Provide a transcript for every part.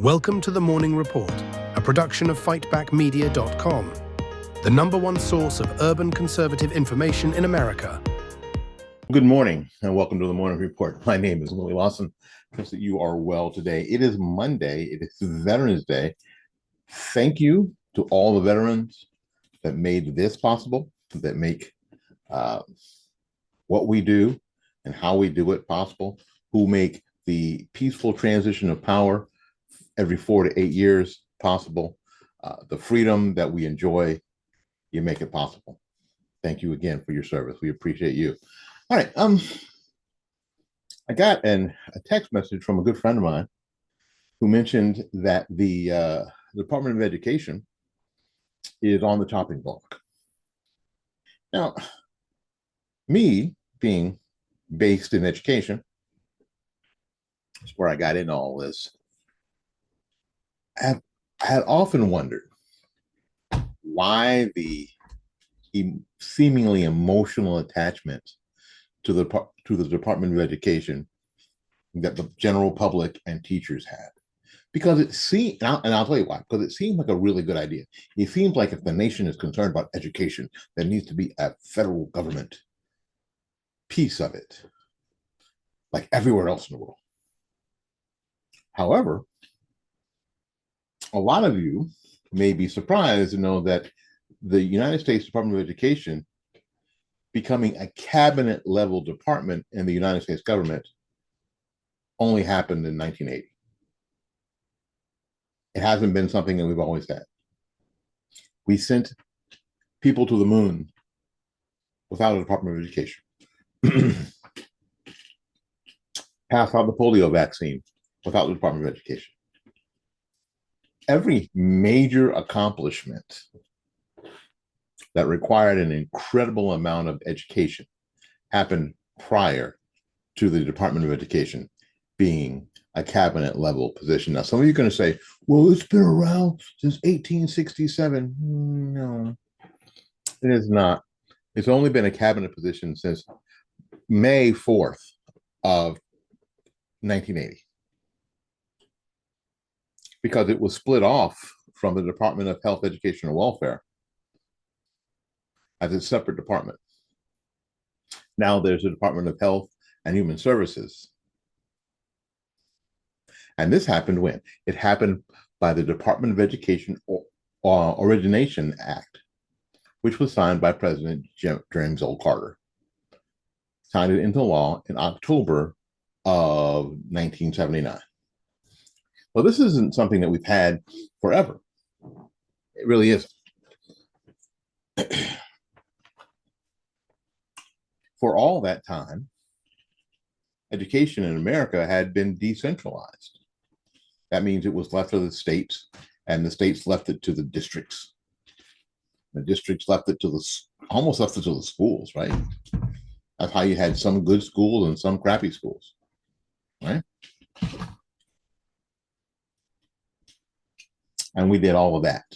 Welcome to the Morning Report, a production of FightBackMedia.com, the #1 source of urban conservative information in America. Good morning and welcome to the Morning Report. My name is Willie Lawson. Trust that you are well today. It is Monday. It is Veterans Day. Thank you to all the veterans that made this possible, that make what we do and how we do it possible, who make the peaceful transition of power every 4 to 8 years possible, the freedom that we enjoy. You make it possible. Thank you again for your service. We appreciate you. All right. I got a text message from a good friend of mine who mentioned that the Department of Education is on the chopping block. Now, me being based in education, that's where I got into all this. I had often wondered why the seemingly emotional attachment to the Department of Education that the general public and teachers had. Because it seemed, and I'll tell you why, because it seemed like a really good idea. It seems like if the nation is concerned about education, there needs to be a federal government piece of it, like everywhere else in the world. However, a lot of you may be surprised to know that the United States Department of Education becoming a cabinet level department in the United States government only happened in 1980. It hasn't been something that we've always had. We sent people to the moon without a Department of Education. Passed out the polio vaccine without the Department of Education. Every major accomplishment that required an incredible amount of education happened prior to the Department of Education being a cabinet level position. Now, some of you are going to say, well, it's been around since 1867. No, it is not. It's only been a cabinet position since May 4th of 1980. Because it was split off from the Department of Health, Education, and Welfare as a separate department. Now there's a Department of Health and Human Services. And this happened when? It happened by the Department of Education Origination Act, which was signed by President James L. Carter. Signed it into law in October of 1979. Well, this isn't something that we've had forever. It really isn't. For all that time, education in America had been decentralized. That means it was left to the states, and the states left it to the districts. The districts left it to almost left it to the schools, right? That's how you had some good schools and some crappy schools, right? And we did all of that.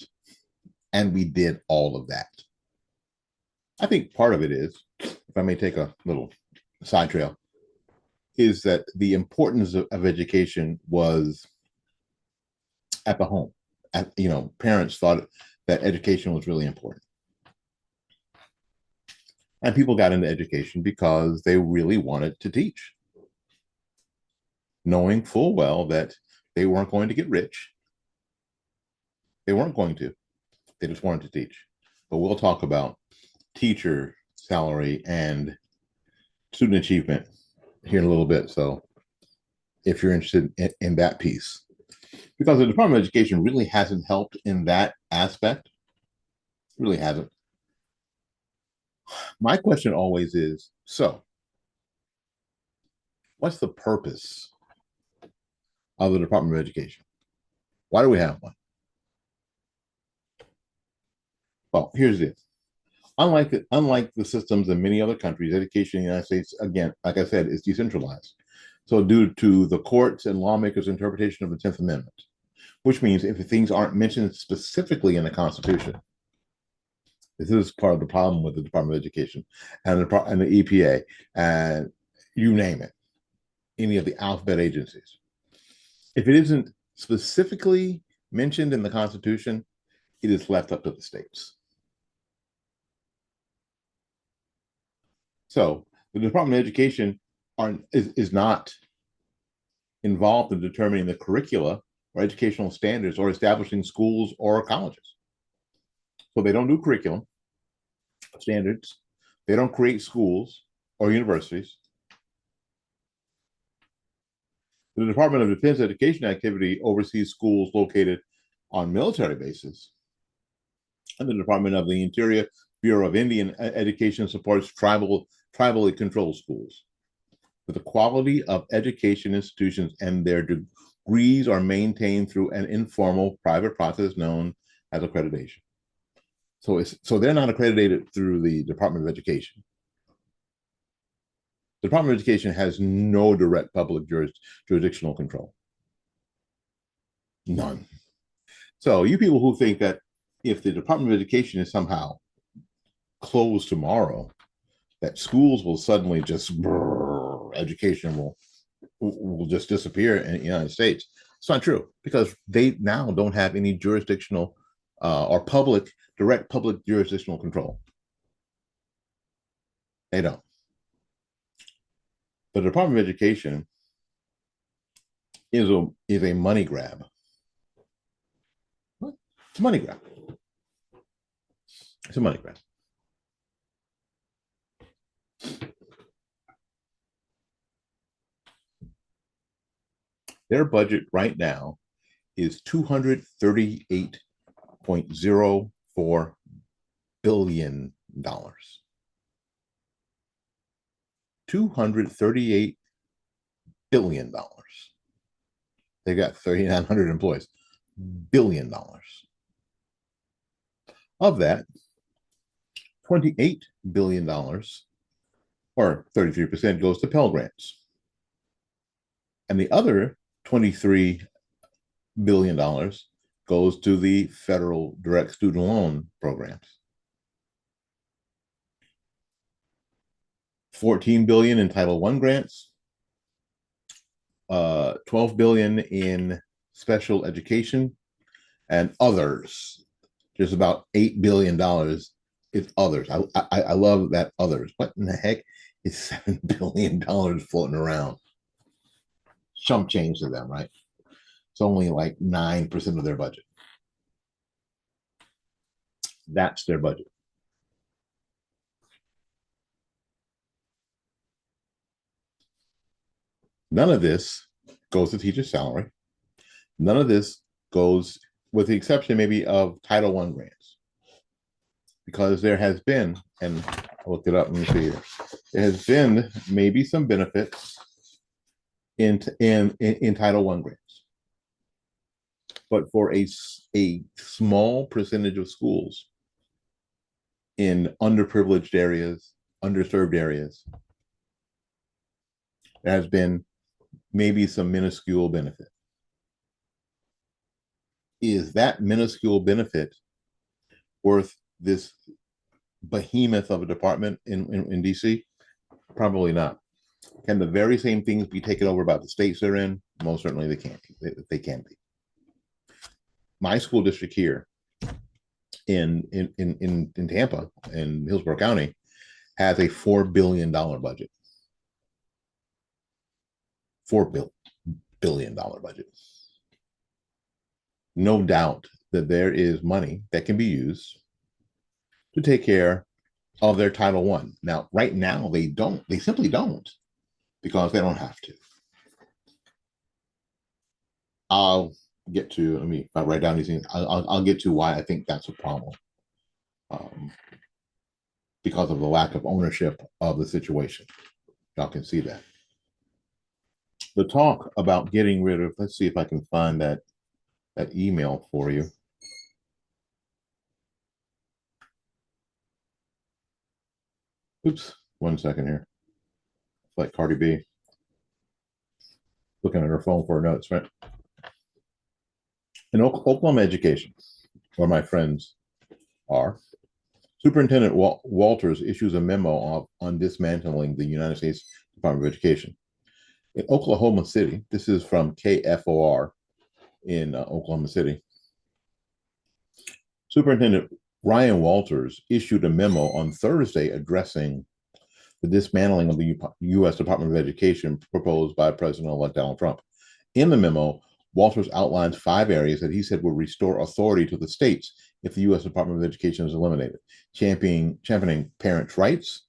And we did all of that. I think part of it is, if I may take a little side trail, is that the importance of education was at the home. Parents thought that education was really important. And people got into education because they really wanted to teach, knowing full well that they weren't going to get rich. They weren't going to. They just wanted to teach. But we'll talk about teacher salary and student achievement here in a little bit. So if you're interested in that piece, because the Department of Education really hasn't helped in that aspect, really hasn't. My question always is, so what's the purpose of the Department of Education? Why do we have one? Well, here's this. Unlike the systems in many other countries, education in the United States, again, like I said, is decentralized. So due to the courts and lawmakers' interpretation of the 10th Amendment, which means if things aren't mentioned specifically in the Constitution, this is part of the problem with the Department of Education and the EPA, and you name it, any of the alphabet agencies. If it isn't specifically mentioned in the Constitution, it is left up to the states. So the Department of Education is not involved in determining the curricula or educational standards or establishing schools or colleges. So they don't do curriculum standards. They don't create schools or universities. The Department of Defense education activity oversees schools located on military bases. And the Department of the Interior Bureau of Indian Education supports tribally controlled schools. But the quality of education institutions and their degrees are maintained through an informal private process known as accreditation. So they're not accredited through the Department of Education. The Department of Education has no direct public jurisdictional control. None. So you people who think that if the Department of Education is somehow closed tomorrow, that schools will suddenly just, education will just disappear in the United States. It's not true, because they now don't have any jurisdictional or direct public jurisdictional control. They don't. The Department of Education is a money grab. What? It's a money grab. It's a money grab. Their budget right now is $238.04 billion. $238 billion. They got 3,900 employees. $1 billion. Of that, $28 billion, or 33%, goes to Pell Grants. And the other $23 billion goes to the federal direct student loan programs. $14 billion in Title I grants, $12 billion in special education, and others. There's about $8 billion is others. I love that others. What in the heck is $7 billion floating around? Chump change to them, right? It's only like 9% of their budget. That's their budget. None of this goes to teacher salary. None of this goes, with the exception maybe of Title I grants, because there has been, and I looked it up, let me see here, there has been maybe some benefits in Title I grants, but for a small percentage of schools in underprivileged areas, underserved areas, there has been maybe some minuscule benefit. Is that minuscule benefit worth this behemoth of a department in DC? Probably not. Can the very same things be taken over by the states they're in? Most certainly they can't. They can be. My school district here in Tampa, in Hillsborough County, has a $4 billion budget. $4 billion budget. No doubt that there is money that can be used to take care of their Title I. Now, right now, they simply don't, because they don't have to. I'll get to, let me, if I write down these things, I'll get to why I think that's a problem. Because of the lack of ownership of the situation. Y'all can see that. The talk about getting rid of, let's see if I can find that email for you. Oops, 1 second here. It's like Cardi B looking at her phone for her notes, right? In Oklahoma education, where my friends are, Superintendent Walters issues a memo on dismantling the United States Department of Education. In Oklahoma City, this is from KFOR in Oklahoma City. Superintendent Ryan Walters issued a memo on Thursday addressing the dismantling of the U.S. Department of Education proposed by President-elect Donald Trump. In the memo, Walters outlines 5 areas that he said would restore authority to the states if the U.S. Department of Education is eliminated: championing parents' rights,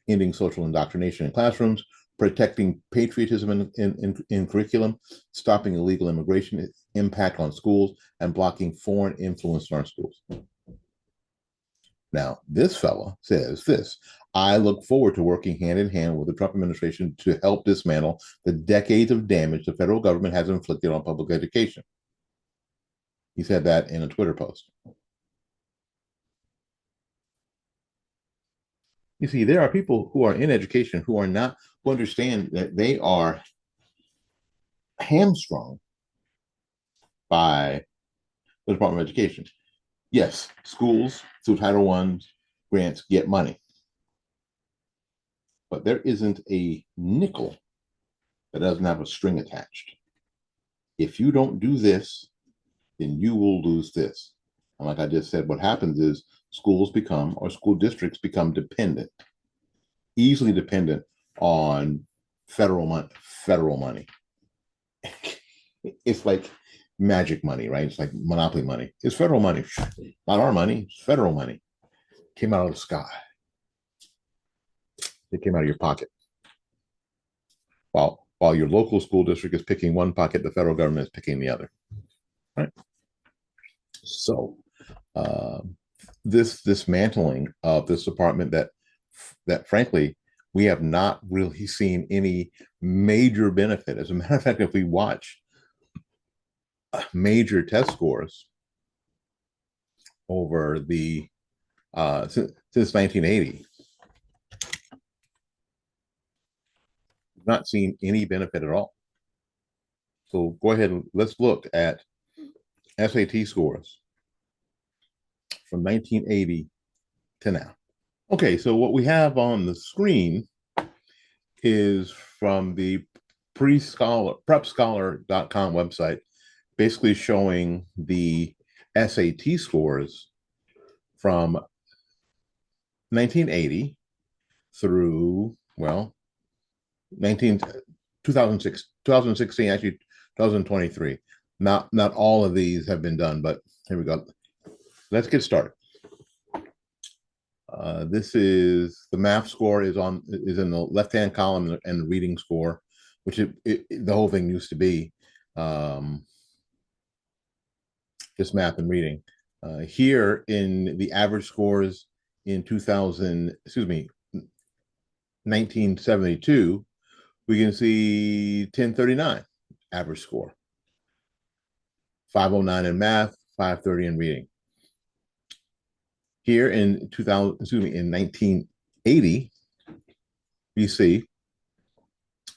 ending social indoctrination in classrooms, protecting patriotism in curriculum, stopping illegal immigration impact on schools, and blocking foreign influence in our schools. Now, this fella says this: I look forward to working hand in hand with the Trump administration to help dismantle the decades of damage the federal government has inflicted on public education. He said that in a Twitter post. You see, there are people who are in education who understand that they are hamstrung by the Department of Education. Yes, schools through Title I grants get money, but there isn't a nickel that doesn't have a string attached. If you don't do this, then you will lose this. And like I just said, what happens is schools become, or school districts become, dependent, easily dependent on federal money. It's like magic money, right? It's like monopoly money. It's federal money, not our money. It's federal money. Came out of the sky. It came out of your pocket. While your local school district is picking one pocket, the federal government is picking the other. Right. So this dismantling of this department that frankly we have not really seen any major benefit. As a matter of fact, if we watch major test scores over the since 1980, we've not seen any benefit at all. So go ahead and let's look at SAT scores from 1980 to now. Okay, so what we have on the screen is from the prepscholar.com website, basically showing the SAT scores from 1980 through, well, 2016, actually 2023. Not all of these have been done, but here we go. Let's get started. This is the math score is in the left-hand column, and the reading score, which the whole thing used to be just math and reading. Here in the average scores in 1972, we can see 1039 average score, 509 in math, 530 in reading. Here in 1980, you see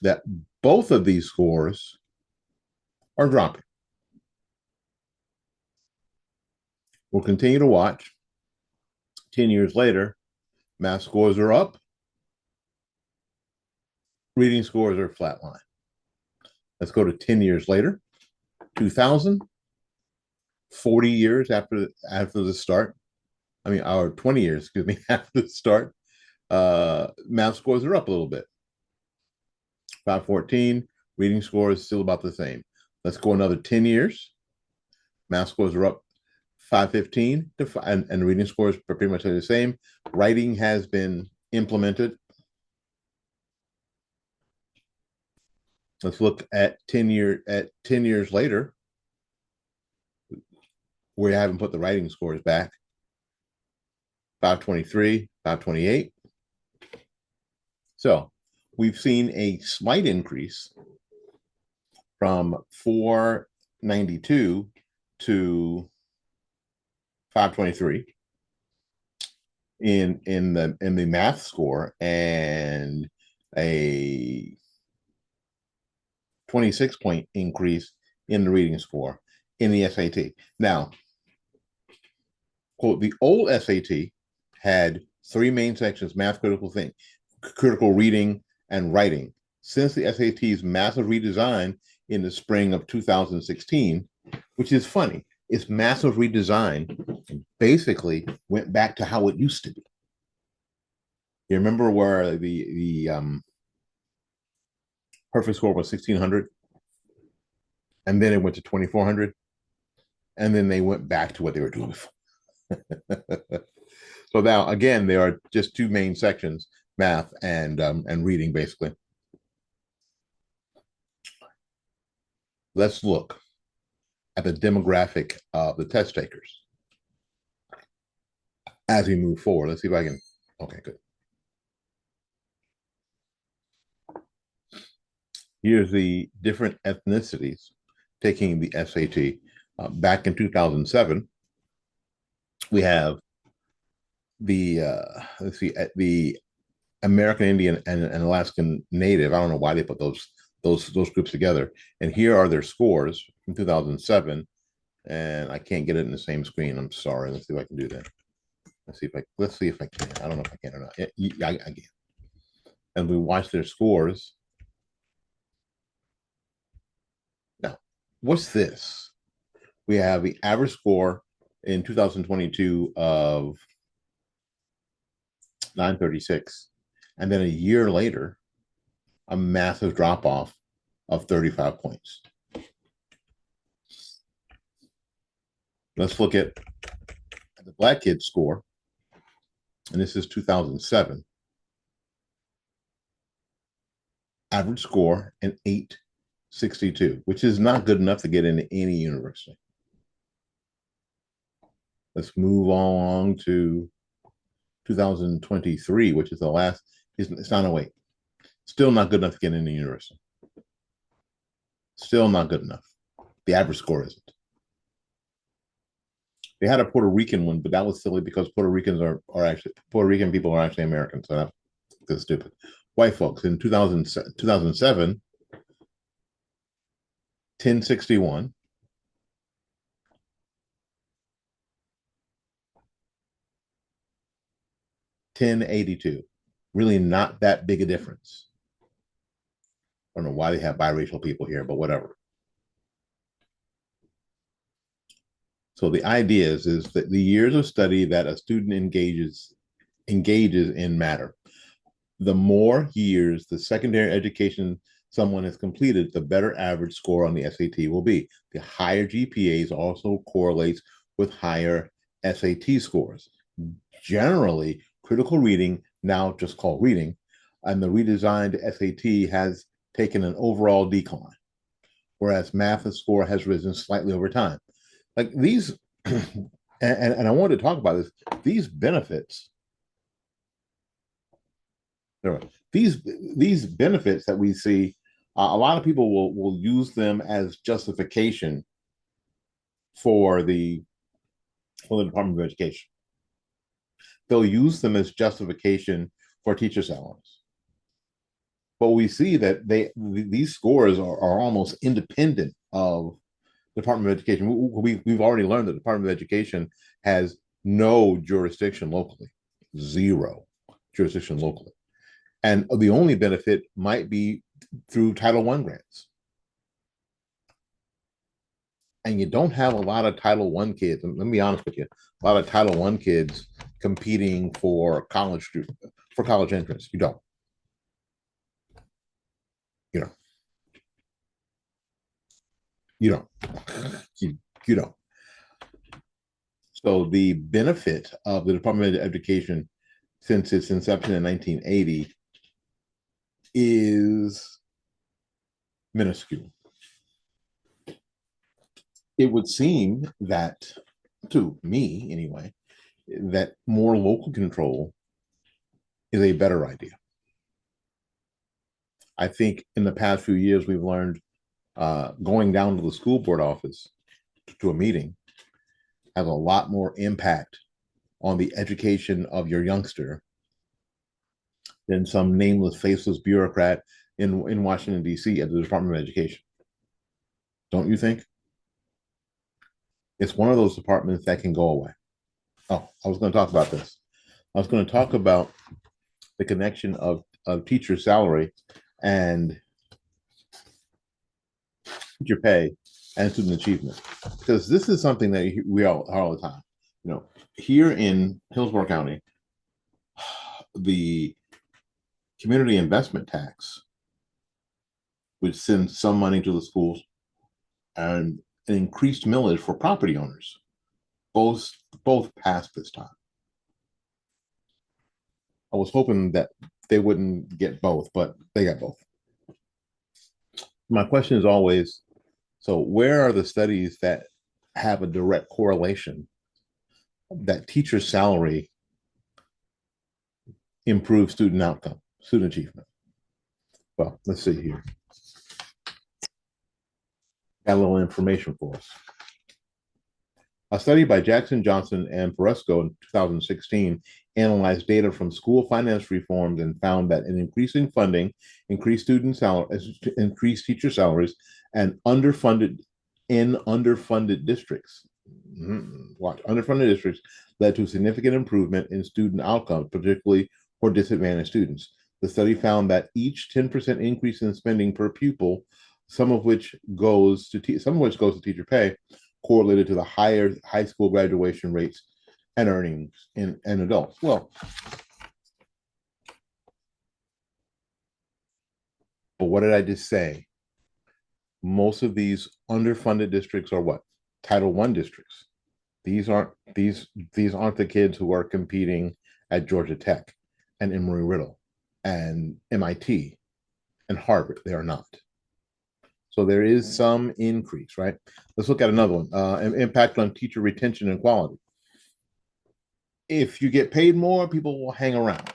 that both of these scores are dropping. We'll continue to watch. 10 years later, math scores are up. Reading scores are flatline. Let's go to 10 years later, 2000, 40 years after the start. I mean, our 20 years, excuse me, after the start, math scores are up a little bit. 514, reading score is still about the same. Let's go another 10 years. Math scores are up 515, and reading scores are pretty much the same. Writing has been implemented. Let's look at 10 years later. We haven't put the writing scores back. 523, 528. So we've seen a slight increase from 492 to 523 in the math score, and a 26-point increase in the reading score in the SAT. Now, quote, the old SAT had 3 main sections: math, critical reading, and writing. Since the SAT's massive redesign in the spring of 2016, which is funny. It's massive redesign, basically went back to how it used to be. You remember where the perfect score was 1600, and then it went to 2400, and then they went back to what they were doing before. So now again, there are just two main sections: math and reading, basically. Let's look at the demographic of the test takers as we move forward. Let's see if I can. Okay, good. Here's the different ethnicities taking the SAT. Back in 2007, we have the let's see, the American Indian and Alaskan Native. I don't know why they put those groups together. And here are their scores from 2007. And I can't get it in the same screen. I'm sorry. Let's see if I can do that. Let's see if I can. I don't know if I can or not. I can. And we watch their scores. Now, what's this? We have the average score in 2022 of 936. And then a year later, a massive drop off of 35 points. Let's look at the Black kid score. And this is 2007. Average score an 862, which is not good enough to get into any university. Let's move along to 2023, which is the last. It's not a wait. Still not good enough to get into university. Still not good enough. The average score isn't. They had a Puerto Rican one, but that was silly because Puerto Rican people are actually Americans, so that's stupid. White folks in 2007, 1061. $10.82. Really not that big a difference. I don't know why they have biracial people here, but whatever. So the idea is that the years of study that a student engages in matter. The more years the secondary education someone has completed, the better average score on the SAT will be. The higher GPAs also correlates with higher SAT scores. Generally, critical reading, now just called reading, and the redesigned SAT has taken an overall decline, whereas math score has risen slightly over time. Like these, and I wanted to talk about this, these benefits, these benefits that we see, a lot of people will use them as justification for the Department of Education. They'll use them as justification for teacher salaries. But we see that these scores are almost independent of the Department of Education. We've already learned that the Department of Education has no jurisdiction locally, zero jurisdiction locally. And the only benefit might be through Title I grants. And you don't have a lot of Title I kids, and let me be honest with you, a lot of Title I kids competing for college entrance. You don't. You don't. So the benefit of the Department of Education since its inception in 1980 is minuscule. It would seem that, to me anyway, that more local control is a better idea. I think in the past few years, we've learned going down to the school board office to a meeting has a lot more impact on the education of your youngster than some nameless, faceless bureaucrat in Washington, D.C. at the Department of Education. Don't you think? It's one of those departments that can go away. Oh, I was going to talk about this. I was going to talk about the connection of teacher salary and teacher pay and student achievement, because this is something that we all the time. Here in Hillsborough County, the community investment tax, which sends some money to the schools, and an increased millage for property owners, both passed this time. I was hoping that they wouldn't get both, but they got both. My question is always, so where are the studies that have a direct correlation that teacher salary improves student outcome, student achievement? Well, let's see here. Got a little information for us. A study by Jackson, Johnson, and Peresco in 2016 analyzed data from school finance reforms and found that an increasing funding, increased student salaries, increased teacher salaries, and underfunded districts. Underfunded districts led to significant improvement in student outcomes, particularly for disadvantaged students. The study found that each 10% increase in spending per pupil, some of which goes to teacher pay, correlated to the higher high school graduation rates and earnings in adults. Well, but what did I just say? Most of these underfunded districts are what? Title I districts. These aren't the kids who are competing at Georgia Tech and Embry-Riddle and MIT and Harvard. They are not. So there is some increase, right? Let's look at another one. Impact on teacher retention and quality. If you get paid more, people will hang around.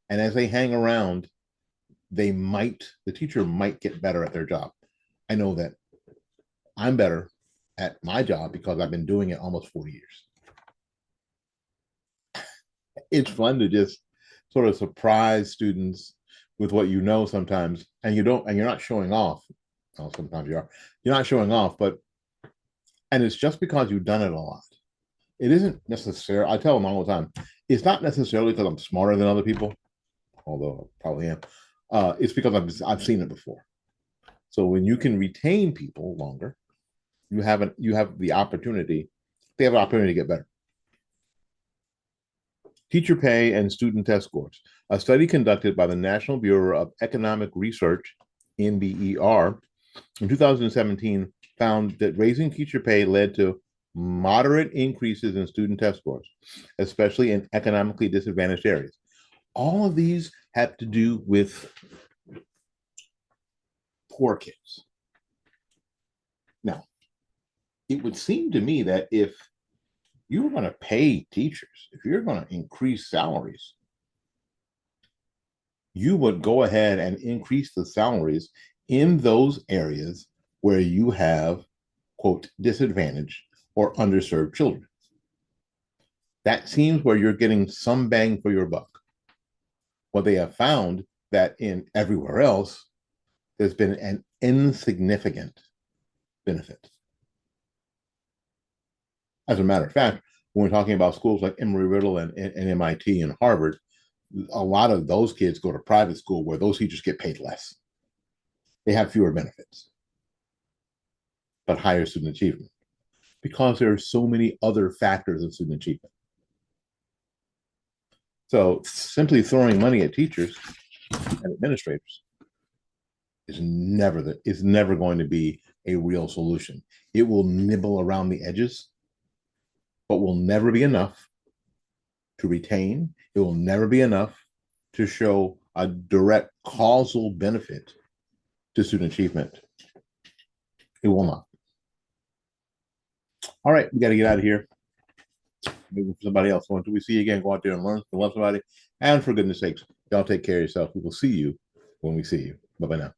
And as they hang around, the teacher might get better at their job. I know that I'm better at my job because I've been doing it almost 40 years. It's fun to just sort of surprise students with what you know sometimes, and you're not showing off. Well, sometimes you are. You're not showing off, and it's just because you've done it a lot. It isn't necessarily, I tell them all the time, it's not necessarily because I'm smarter than other people, although I probably am. It's because I've seen it before. So when you can retain people longer, you have the opportunity, they have an opportunity to get better. Teacher pay and student test scores. A study conducted by the National Bureau of Economic Research, NBER, in 2017 found that raising teacher pay led to moderate increases in student test scores, especially in economically disadvantaged areas. All of these have to do with poor kids. Now, it would seem to me that if you're going to pay teachers, if you're going to increase salaries, you would go ahead and increase the salaries in those areas where you have, quote, disadvantaged or underserved children. That seems where you're getting some bang for your buck. What they have found that in everywhere else, there's been an insignificant benefit. As a matter of fact, when we're talking about schools like Embry-Riddle and MIT and Harvard, a lot of those kids go to private school where those teachers get paid less. They have fewer benefits, but higher student achievement, because there are so many other factors of student achievement. So simply throwing money at teachers and administrators is never going to be a real solution. It will nibble around the edges, but will never be enough to retain. It will never be enough to show a direct causal benefit to student achievement. It will not. All right, we got to get out of here. Maybe for somebody else. So until we see you again, go out there and learn to love somebody. And for goodness sakes, y'all take care of yourself. We will see you when we see you. Bye-bye now.